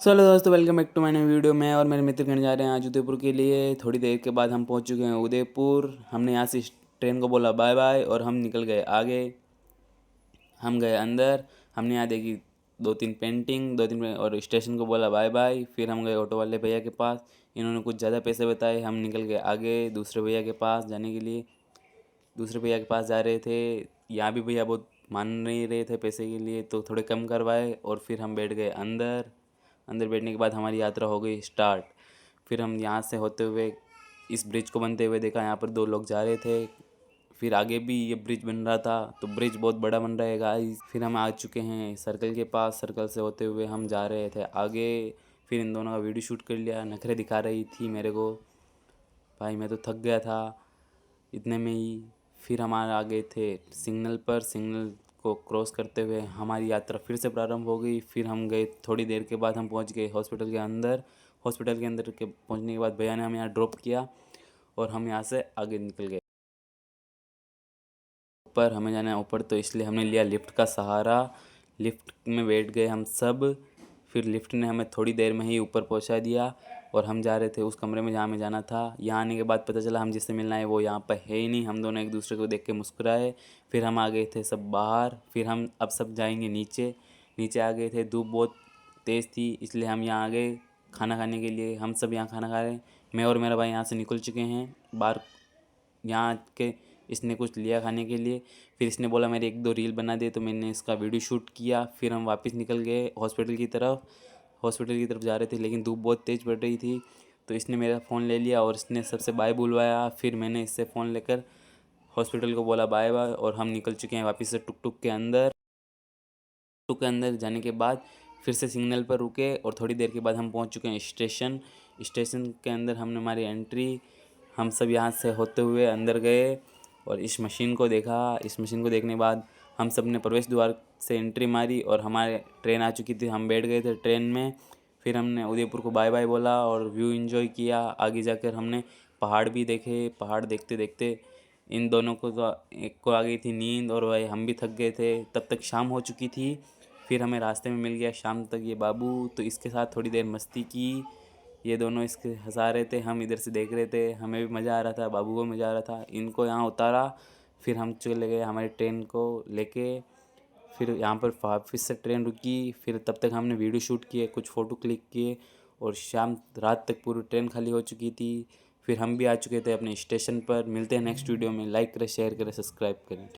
चलो दोस्तों, welcome back to my new video. मैं और मेरे मित्र करने जा रहे हैं आज उदयपुर के लिए। थोड़ी देर के बाद हम पहुंच चुके हैं उदयपुर। हमने यहाँ से ट्रेन को बोला बाय बाय और हम निकल गए आगे। हम गए अंदर। हमने यहाँ देखी दो तीन और स्टेशन को बोला बाय बाय। फिर हम गए ऑटो वाले भैया के पास। इन्होंने कुछ ज़्यादा पैसे बताए। हम निकल गए आगे दूसरे भैया के पास जाने के लिए। दूसरे भैया के पास जा रहे थे। यहाँ भी भैया बहुत मान नहीं रहे थे पैसे के लिए, तो थोड़े कम करवाए और फिर हम बैठ गए अंदर। अंदर बैठने के बाद हमारी यात्रा हो गई स्टार्ट। फिर हम यहाँ से होते हुए इस ब्रिज को बनते हुए देखा। यहाँ पर दो लोग जा रहे थे। फिर आगे भी ये ब्रिज बन रहा था, तो ब्रिज बहुत बड़ा बन रहा है गाइस। फिर हम आ चुके हैं सर्कल के पास। सर्कल से होते हुए हम जा रहे थे आगे। फिर इन दोनों का वीडियो शूट कर लिया। नखरे दिखा रही थी मेरे को। भाई मैं तो थक गया था इतने में ही। फिर हम आ गए थे सिग्नल पर। सिग्नल को क्रॉस करते हुए हमारी यात्रा फिर से प्रारंभ हो गई। फिर हम गए, थोड़ी देर के बाद हम पहुंच गए हॉस्पिटल के अंदर। हॉस्पिटल के अंदर के पहुंचने के बाद भैया ने हमें यहाँ ड्रॉप किया और हम यहाँ से आगे निकल गए। ऊपर हमें जाना है ऊपर, तो इसलिए हमने लिया लिफ्ट का सहारा। लिफ्ट में बैठ गए हम सब। फिर लिफ्ट ने हमें थोड़ी देर में ही ऊपर पहुंचा दिया और हम जा रहे थे उस कमरे में जहाँ हमें जाना था। यहाँ आने के बाद पता चला हम जिससे मिलना है वो यहाँ पर है ही नहीं। हम दोनों एक दूसरे को देख के मुस्कुराए। फिर हम आ गए थे सब बाहर। फिर हम अब सब जाएंगे नीचे। नीचे आ गए थे, धूप बहुत तेज़ थी इसलिए हम यहाँ आ गए खाना खाने के लिए। हम सब यहाँ खाना खा रहे हैं। मैं और मेरा भाई यहाँ से निकल चुके हैं बाहर। यहाँ के इसने कुछ लिया खाने के लिए। फिर इसने बोला मेरे एक दो रील बना दे, तो मैंने इसका वीडियो शूट किया। फिर हम वापस निकल गए हॉस्पिटल की तरफ। हॉस्पिटल की तरफ जा रहे थे लेकिन धूप बहुत तेज़ पड़ रही थी, तो इसने मेरा फ़ोन ले लिया और इसने सबसे बाय बुलवाया। फिर मैंने इससे फ़ोन लेकर हॉस्पिटल को बोला बाय बाय और हम निकल चुके हैं वापस से टुक टुक के अंदर। टुक के अंदर जाने के बाद फिर से सिग्नल पर रुके और थोड़ी देर के बाद हम पहुंच चुके हैं स्टेशन। स्टेशन के अंदर हमने हमारी एंट्री। हम सब यहाँ से होते हुए अंदर गए और इस मशीन को देखा। इस मशीन को देखने के बाद हम सब ने प्रवेश द्वार से एंट्री मारी और हमारे ट्रेन आ चुकी थी। हम बैठ गए थे ट्रेन में। फिर हमने उदयपुर को बाय बाय बोला और व्यू एंजॉय किया। आगे जाकर हमने पहाड़ भी देखे। पहाड़ देखते देखते इन दोनों को तो एक को आ गई थी नींद और वह हम भी थक गए थे। तब तक शाम हो चुकी थी। फिर हमें रास्ते में मिल गया शाम तक ये बाबू, तो इसके साथ थोड़ी देर मस्ती की। ये दोनों इसके हंसा रहे थे, हम इधर से देख रहे थे। हमें भी मज़ा आ रहा था, बाबू को मज़ा आ रहा था। इनको यहाँ उतारा। फिर हम चले गए हमारी ट्रेन को लेके। फिर यहाँ पर वापस से ट्रेन रुकी। फिर तब तक हमने वीडियो शूट किए, कुछ फ़ोटो क्लिक किए और शाम रात तक पूरी ट्रेन खाली हो चुकी थी। फिर हम भी आ चुके थे अपने स्टेशन पर। मिलते हैं नेक्स्ट वीडियो में। लाइक करें, शेयर करें, सब्सक्राइब करें।